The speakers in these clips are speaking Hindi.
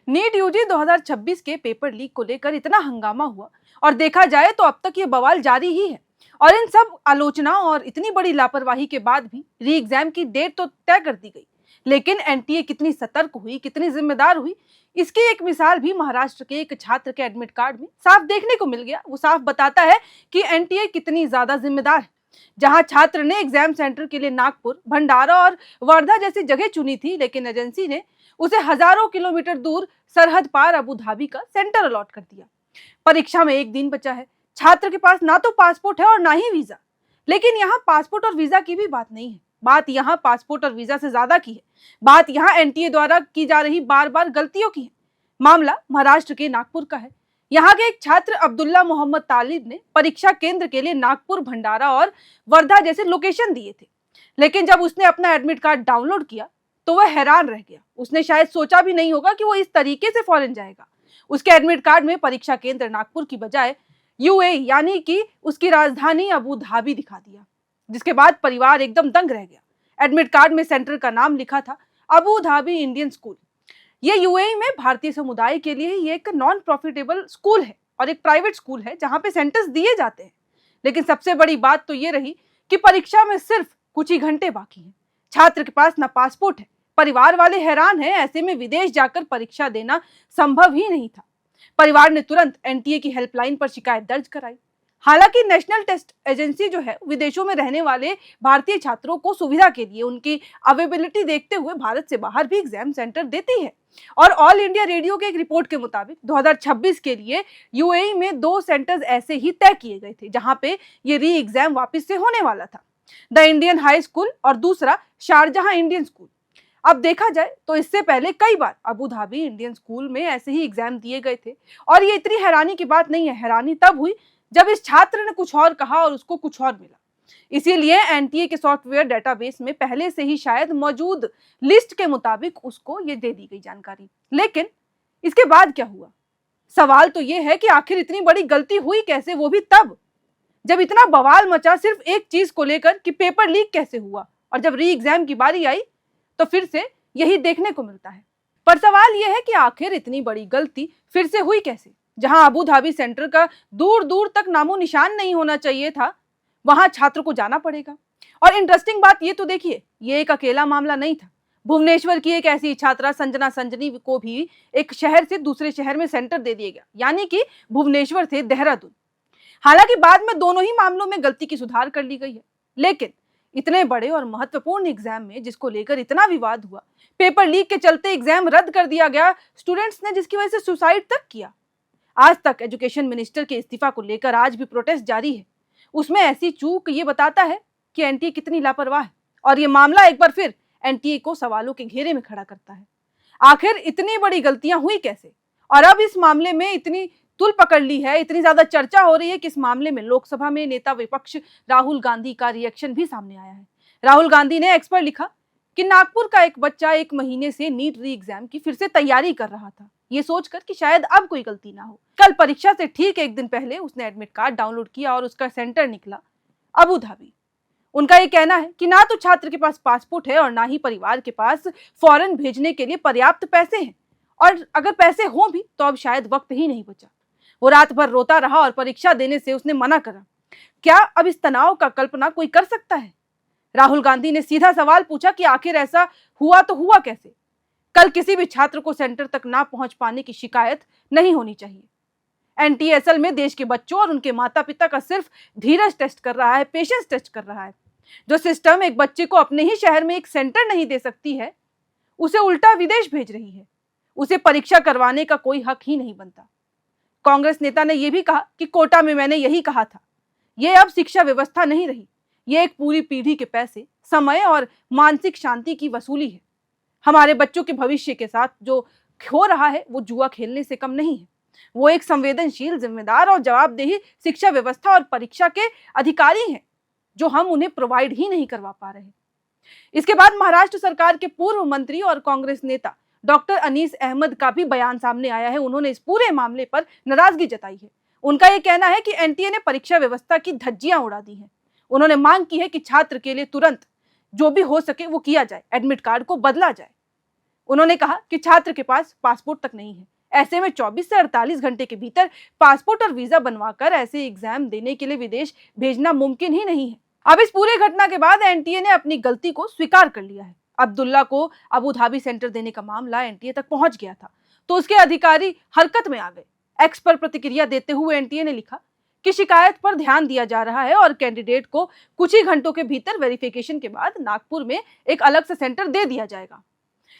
नीट यूजी 2026 के पेपर लीक को लेकर इतना हंगामा हुआ और देखा जाए तो अब तक ये बवाल जारी ही है। और इन सब आलोचना और इतनी बड़ी लापरवाही के बाद भी री एग्जाम की डेट तो तय कर दी गई, लेकिन एनटीए कितनी सतर्क हुई, कितनी जिम्मेदार हुई, इसकी एक मिसाल भी महाराष्ट्र के एक छात्र के एडमिट कार्ड में साफ देखने को मिल गया। वो साफ बताता है कि एनटीए कितनी ज्यादा जिम्मेदार है। जहां छात्र ने एग्जाम सेंटर के लिए नागपुर, भंडारा और वर्धा जैसी जगह चुनी थी, लेकिन एजेंसी ने उसे हजारों किलोमीटर दूर सरहद पार अबू धाबी का सेंटर अलॉट कर दिया। परीक्षा में एक दिन बचा है, छात्र के पास ना तो पासपोर्ट है और ना ही वीजा। लेकिन यहाँ पासपोर्ट और वीजा की भी बात नहीं है, बात यहाँ पासपोर्ट और वीजा से ज्यादा की है। बात यहाँ एनटीए द्वारा की जा रही बार बार गलतियों की है। मामला महाराष्ट्र के नागपुर का है। यहाँ के एक छात्र अब्दुल्ला मोहम्मद तालिब ने परीक्षा केंद्र के लिए नागपुर, भंडारा और वर्धा जैसे लोकेशन दिए थे, लेकिन जब उसने अपना एडमिट कार्ड डाउनलोड किया तो वह हैरान रह गया। उसने शायद सोचा भी नहीं होगा कि वो इस तरीके से फॉरेन जाएगा। उसके एडमिट कार्ड में परीक्षा केंद्र नागपुर की बजाय यूएई यानी कि उसकी राजधानी अबू धाबी दिखा दिया, जिसके बाद परिवार एकदम दंग रह गया। एडमिट कार्ड में सेंटर का नाम लिखा था अबू धाबी इंडियन स्कूल। ये यूएई में भारतीय समुदाय के लिए ये एक नॉन प्रॉफिटेबल स्कूल है और एक प्राइवेट स्कूल है जहां पे सेंटर्स दिए जाते हैं। लेकिन सबसे बड़ी बात तो ये रही कि परीक्षा में सिर्फ कुछ ही घंटे बाकी हैं। छात्र के पास ना पासपोर्ट है, परिवार वाले हैरान हैं। ऐसे में विदेश जाकर परीक्षा देना संभव ही नहीं था। परिवार ने तुरंत एनटीए की हेल्पलाइन पर शिकायत दर्ज कराई। हालांकि नेशनल टेस्ट एजेंसी जो है विदेशों में रहने वाले भारतीय छात्रों को सुविधा के लिए उनकी अवेलेबिलिटी देखते हुए भारत से बाहर भी एग्जाम सेंटर देती है। और ऑल इंडिया रेडियो के एक रिपोर्ट के मुताबिक 2026 के लिए यूएई में 2 सेंटर्स ऐसे ही तय किए गए थे जहां पे ये री एग्जाम वापस से होने वाला था, द इंडियन हाई स्कूल और दूसरा शारजहां इंडियन स्कूल। अब देखा जाए तो इससे पहले कई बार अबू धाबी इंडियन स्कूल में ऐसे ही एग्जाम दिए गए थे और ये इतनी हैरानी की बात नहीं है। हैरानी तब हुई जब इस छात्र ने कुछ और कहा और उसको कुछ और मिला। इसीलिए एनटीए के सॉफ्टवेयर डेटाबेस में पहले से ही शायद मौजूद लिस्ट के मुताबिक उसको ये दे दी गई जानकारी। लेकिन इसके बाद क्या हुआ? सवाल तो ये है कि आखिर इतनी बड़ी गलती हुई कैसे, वो भी तब जब इतना बवाल मचा सिर्फ एक चीज को लेकर कि पेपर लीक कैसे हुआ। और जब री एग्जाम की बारी आई तो फिर से यही देखने को मिलता है। पर सवाल यह है कि आखिर इतनी बड़ी गलती फिर से हुई कैसे? जहां अबू धाबी सेंटर का दूर दूर तक नामो निशान नहीं होना चाहिए था, वहां छात्र को जाना पड़ेगा। और इंटरेस्टिंग बात ये तो देखिए, ये एक अकेला मामला नहीं था। भुवनेश्वर की एक ऐसी छात्रा संजना संजनी को भी एक शहर से दूसरे शहर में सेंटर दे दिया गया, यानी कि भुवनेश्वर से देहरादून। हालांकि बाद में दोनों ही मामलों में गलती की सुधार कर ली गई है, लेकिन इतने बड़े और महत्वपूर्ण एग्जाम में जिसको लेकर इतना विवाद हुआ, पेपर लीक के चलते एग्जाम रद्द कर दिया गया, स्टूडेंट्स ने जिसकी वजह से सुसाइड तक किया। आज तक एजुकेशन मिनिस्टर के इस्तीफा को लेकर आज भी प्रोटेस्ट जारी है। उसमें ऐसी चूक ये बताता है कि एनटीए कितनी लापरवाह है। और ये मामला एक बार फिर एनटीए को सवालों के घेरे में खड़ा करता है। आखिर इतनी बड़ी गलतियां हुई कैसे? और अब इस मामले में इतनी तुल पकड़ ली है, इतनी ज्यादा चर्चा हो रही है कि इस मामले में लोकसभा में नेता विपक्ष राहुल गांधी का रिएक्शन भी सामने आया है। राहुल गांधी ने एक्स पर लिखा कि नागपुर का एक बच्चा 1 महीने से नीट री एग्जाम की फिर से तैयारी कर रहा था, ये सोचकर कि शायद अब कोई गलती ना हो। कल परीक्षा से ठीक एक दिन पहले उसने एडमिट कार्ड डाउनलोड किया और उसका सेंटर निकला अबू धाबी। उनका ये कहना है कि ना तो छात्र के पास पासपोर्ट है और ना ही परिवार के पास फॉरेन भेजने के लिए पर्याप्त पैसे हैं, और अगर पैसे हों भी तो अब शायद वक्त ही नहीं बचा। वो रात भर रोता रहा और परीक्षा देने से उसने मना करा। क्या अब इस तनाव का कल्पना कोई कर सकता है? राहुल गांधी ने सीधा सवाल पूछा कि आखिर ऐसा हुआ तो हुआ कैसे? कल किसी भी छात्र को सेंटर तक ना पहुंच पाने की शिकायत नहीं होनी चाहिए। एनटीए असल में देश के बच्चों और उनके माता पिता का सिर्फ धीरज टेस्ट कर रहा है, पेशेंस टेस्ट कर रहा है। जो सिस्टम एक बच्चे को अपने ही शहर में एक सेंटर नहीं दे सकती है, उसे उल्टा विदेश भेज रही है। उसे परीक्षा करवाने का कोई हक ही नहीं बनता। कांग्रेस नेता ने यह भी कहा कि कोटा में मैंने यही कहा था। यह अब शिक्षा व्यवस्था नहीं रही, यह एक पूरी पीढ़ी के पैसे, समय और मानसिक शांति की वसूली है। हमारे बच्चों के भविष्य के साथ जो हो रहा है वो जुआ खेलने से कम नहीं है। वो एक संवेदनशील, जिम्मेदार और जवाबदेही शिक्षा व्यवस्था और परीक्षा के अधिकारी हैं, जो हम उन्हें प्रोवाइड ही नहीं करवा पा रहे। इसके बाद महाराष्ट्र सरकार के पूर्व मंत्री और कांग्रेस नेता डॉक्टर अनीस अहमद का भी बयान सामने आया है। उन्होंने इस पूरे मामले पर नाराजगी जताई है। उनका यह कहना है कि एनटीए ने परीक्षा व्यवस्था की धज्जियां उड़ा दी हैं। उन्होंने मांग की है कि छात्र के लिए तुरंत जो भी हो सके वो किया जाए, एडमिट कार्ड को बदला जाए। उन्होंने कहा कि छात्र के पास पासपोर्ट तक नहीं है, ऐसे में 24 से 48 घंटे के भीतर पासपोर्ट और वीजा बनवाकर ऐसे एग्जाम देने के लिए विदेश भेजना मुमकिन ही नहीं है। अब इस पूरे घटना के बाद एनटीए ने अपनी गलती को स्वीकार कर लिया है। अब्दुल्ला को अबू धाबी सेंटर देने का मामला एनटीए तक पहुंच गया था तो उसके अधिकारी हरकत में आ गए। एक्स पर प्रतिक्रिया देते हुए एनटीए ने लिखा कि शिकायत पर ध्यान दिया जा रहा है और कैंडिडेट को कुछ ही घंटों के भीतर वेरिफिकेशन के बाद नागपुर में एक अलग से सेंटर दे दिया जाएगा।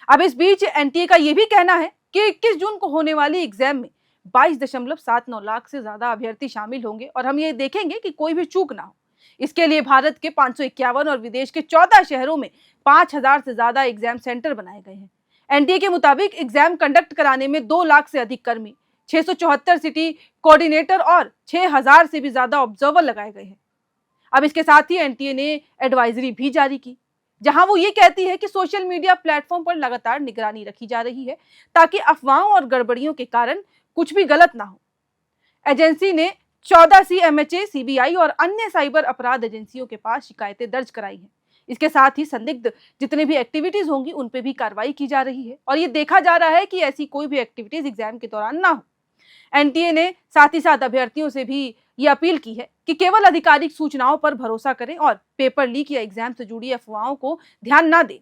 अब इस बीच एनटीए का यह भी कहना है कि 21 जून को होने वाली एग्जाम में 22.79 लाख से ज्यादा अभ्यर्थी शामिल होंगे और हम ये देखेंगे कि कोई भी चूक ना हो। इसके लिए भारत के 551 और विदेश के 14 शहरों में 5000 से ज्यादा एग्जाम सेंटर बनाए गए हैं। एनटीए के मुताबिक एग्जाम कंडक्ट कराने में 2 लाख से अधिक कर्मी, 674 सिटी कोऑर्डिनेटर और 6000 से भी ज्यादा ऑब्जर्वर लगाए गए हैं। अब इसके साथ ही एनटीए ने एडवाइजरी भी जारी की, जहां वो ये कहती है कि सोशल मीडिया प्लेटफॉर्म पर लगातार निगरानी रखी जा रही है ताकि अफवाहों और गड़बड़ियों के कारण कुछ भी गलत ना हो। एजेंसी ने 14 सीएमएचए, सीबीआई और अन्य साइबर अपराध एजेंसियों के पास शिकायतें दर्ज कराई हैं। इसके साथ ही संदिग्ध जितने भी एक्टिविटीज होंगी उन पे भी कार्रवाई की जा रही है और ये देखा जा रहा है कि ऐसी कोई भी एक्टिविटीज एग्जाम के दौरान ना हो। एनटीए ने साथ ही साथ अभ्यर्थियों से भी ये अपील की है कि केवल आधिकारिक सूचनाओं पर भरोसा करें और पेपर लीक या एग्जाम से जुड़ी अफवाहों को ध्यान ना दें।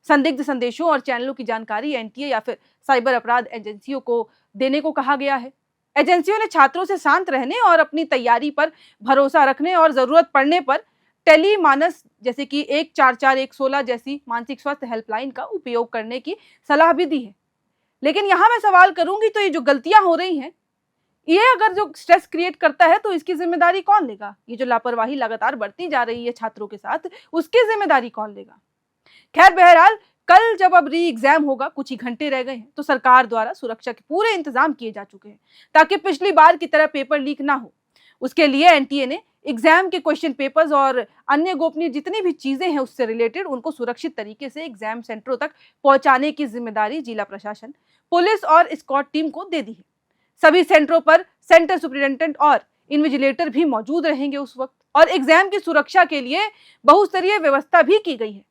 संदिग्ध संदेशों और चैनलों की जानकारी एनटीए या फिर साइबर अपराध एजेंसियों को देने को कहा गया है। एजेंसियों ने छात्रों से शांत रहने और अपनी तैयारी पर भरोसा रखने और जरूरत पड़ने पर टेली मानस जैसे कि 144 जैसी मानसिक स्वास्थ्य हेल्पलाइन का उपयोग करने की सलाह भी दी है। लेकिन यहाँ मैं सवाल करूंगी, तो ये जो गलतियां हो रही हैं, ये अगर जो स्ट्रेस क्रिएट करता है तो इसकी जिम्मेदारी कौन लेगा? ये जो लापरवाही लगातार बढ़ती जा रही है छात्रों के साथ, उसकी जिम्मेदारी कौन लेगा? खैर, बहरहाल कल जब अब री एग्जाम होगा, कुछ ही घंटे रह गए हैं, तो सरकार द्वारा सुरक्षा के पूरे इंतजाम किए जा चुके हैं ताकि पिछली बार की तरह पेपर लीक ना हो। उसके लिए एनटीए ने एग्जाम के क्वेश्चन पेपर्स और अन्य गोपनीय जितनी भी चीजें हैं उससे रिलेटेड उनको सुरक्षित तरीके से एग्जाम सेंटरों तक पहुंचाने की जिम्मेदारी जिला प्रशासन, पुलिस और स्क्वाड टीम को दे दी है। सभी सेंटरों पर सेंटर सुपरिटेंडेंट और इन्विजिलेटर भी मौजूद रहेंगे उस वक्त, और एग्जाम की सुरक्षा के लिए बहुस्तरीय व्यवस्था भी की गई है।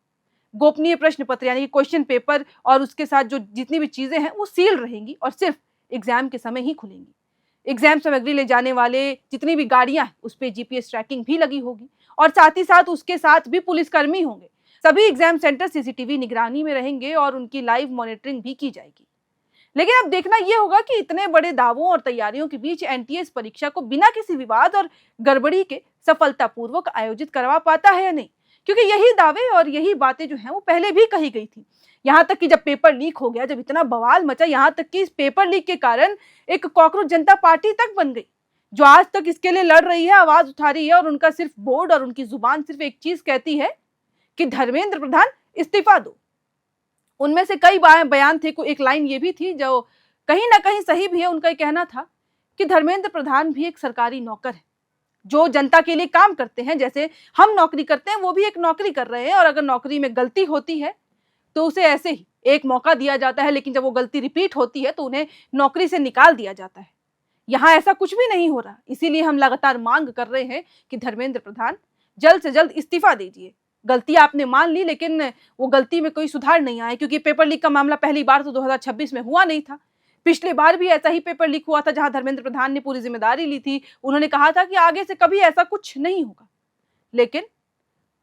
गोपनीय प्रश्न पत्र यानी कि क्वेश्चन पेपर और उसके साथ जो जितनी भी चीजें हैं वो सील रहेंगी और सिर्फ एग्जाम के समय ही खुलेंगी। एग्जाम सामग्री ले जाने वाले जितनी भी गाड़ियां हैं उस पर जीपीएस ट्रैकिंग भी लगी होगी और साथ ही साथ उसके साथ भी पुलिसकर्मी होंगे। सभी एग्जाम सेंटर सीसीटीवी निगरानी में रहेंगे और उनकी लाइव मॉनिटरिंग भी की जाएगी। लेकिन अब देखना यह होगा कि इतने बड़े दावों और तैयारियों के बीच एनटीए इस परीक्षा को बिना किसी विवाद और गड़बड़ी के सफलतापूर्वक आयोजित करवा पाता है या नहीं, क्योंकि यही दावे और यही बातें जो हैं वो पहले भी कही गई थी। यहाँ तक कि जब पेपर लीक हो गया, जब इतना बवाल मचा, यहाँ तक कि इस पेपर लीक के कारण एक कॉकरोच जनता पार्टी तक बन गई जो आज तक इसके लिए लड़ रही है, आवाज उठा रही है, और उनका सिर्फ बोर्ड और उनकी जुबान सिर्फ एक चीज कहती है कि धर्मेंद्र प्रधान इस्तीफा दो। उनमें से कई बयान थे, को एक लाइन ये भी थी जो कहीं ना कहीं सही भी है। उनका कहना था कि धर्मेंद्र प्रधान भी एक सरकारी नौकर है जो जनता के लिए काम करते हैं, जैसे हम नौकरी करते हैं वो भी एक नौकरी कर रहे हैं, और अगर नौकरी में गलती होती है तो उसे ऐसे ही एक मौका दिया जाता है, लेकिन जब वो गलती रिपीट होती है तो उन्हें नौकरी से निकाल दिया जाता है। यहाँ ऐसा कुछ भी नहीं हो रहा, इसीलिए हम लगातार मांग कर रहे हैं कि धर्मेंद्र प्रधान जल्द से जल्द इस्तीफा दीजिए। गलती आपने मान ली, लेकिन वो गलती में कोई सुधार नहीं आया, क्योंकि पेपर लीक का मामला पहली बार तो 2026 में हुआ नहीं था। पिछली बार भी ऐसा ही पेपर लीक हुआ था जहां धर्मेंद्र प्रधान ने पूरी जिम्मेदारी ली थी। उन्होंने कहा था कि आगे से कभी ऐसा कुछ नहीं होगा, लेकिन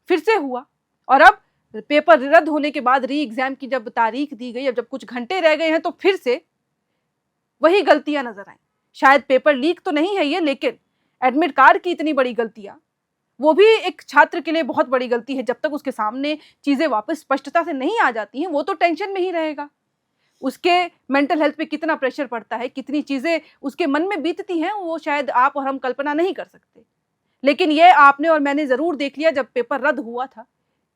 फिर से हुआ। और अब पेपर रद्द होने के बाद री एग्जाम की जब तारीख दी गई, अब जब कुछ घंटे रह गए हैं, तो फिर से वही गलतियां नजर आई। शायद पेपर लीक तो नहीं है ये, लेकिन एडमिट कार्ड की इतनी बड़ी गलतियां, वो भी एक छात्र के लिए बहुत बड़ी गलती है। जब तक उसके सामने चीजें वापस स्पष्टता से नहीं आ जाती हैं, वो तो टेंशन में ही रहेगा। उसके मेंटल हेल्थ पे कितना प्रेशर पड़ता है, कितनी चीजें उसके मन में बीतती हैं, वो शायद आप और हम कल्पना नहीं कर सकते। लेकिन ये आपने और मैंने जरूर देख लिया, जब पेपर रद्द हुआ था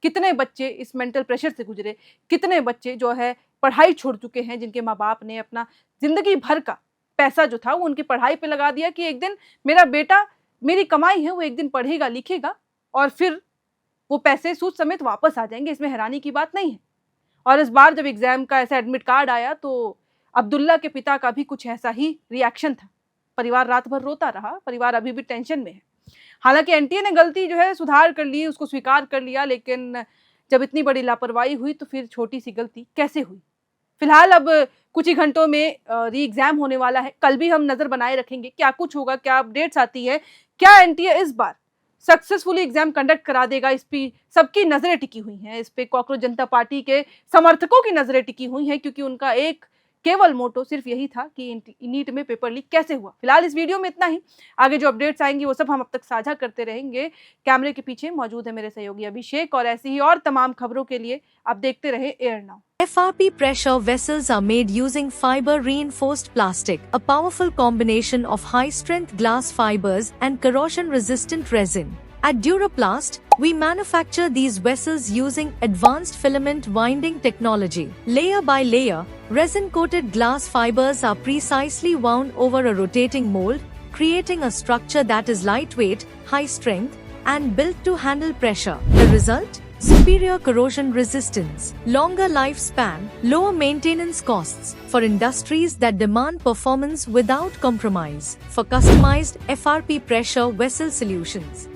कितने बच्चे इस मेंटल प्रेशर से गुजरे, कितने बच्चे जो है पढ़ाई छोड़ चुके हैं, जिनके माँ बाप ने अपना जिंदगी भर का पैसा जो था वो उनकी पढ़ाई पे लगा दिया कि एक दिन मेरा बेटा, मेरी कमाई है, वो एक दिन पढ़ेगा लिखेगा और फिर वो पैसे सूद समेत वापस आ जाएंगे। इसमें हैरानी की बात नहीं है। और इस बार जब एग्जाम का ऐसा एडमिट कार्ड आया तो अब्दुल्ला के पिता का भी कुछ ऐसा ही रिएक्शन था। परिवार रात भर रोता रहा, परिवार अभी भी टेंशन में है। हालांकि एनटीए ने गलती जो है सुधार कर ली, उसको स्वीकार कर लिया, लेकिन जब इतनी बड़ी लापरवाही हुई तो फिर छोटी सी गलती कैसे हुई? फिलहाल अब कुछ ही घंटों में री एग्जाम होने वाला है। कल भी हम नजर बनाए रखेंगे क्या कुछ होगा, क्या अपडेट्स आती है, क्या एनटीए इस बार सक्सेसफुली एग्जाम कंडक्ट करा देगा। इस पे सबकी नजरें टिकी हुई हैं, इस पे कॉकरोच जनता पार्टी के समर्थकों की नजरें टिकी हुई हैं, क्योंकि उनका एक केवल मोटो सिर्फ यही था कि नीट में पेपर लीक कैसे हुआ। फिलहाल इस वीडियो में इतना ही। आगे जो अपडेट्स आएंगी वो सब हम अब तक साझा करते रहेंगे। कैमरे के पीछे मौजूद है मेरे सहयोगी अभिषेक, और ऐसी ही और तमाम खबरों के लिए आप देखते रहे air now. FRP pressure vessels are made using fiber reinforced plastic, a powerful combination of high-strength glass fibers and corrosion-resistant resin. At Duraplast, we manufacture these vessels using advanced filament winding technology. Layer by layer, resin-coated glass fibers are precisely wound over a rotating mold, creating a structure that is lightweight, high-strength, and built to handle pressure. The result? Superior corrosion resistance, longer lifespan, lower maintenance costs for industries that demand performance without compromise. For customized FRP pressure vessel solutions,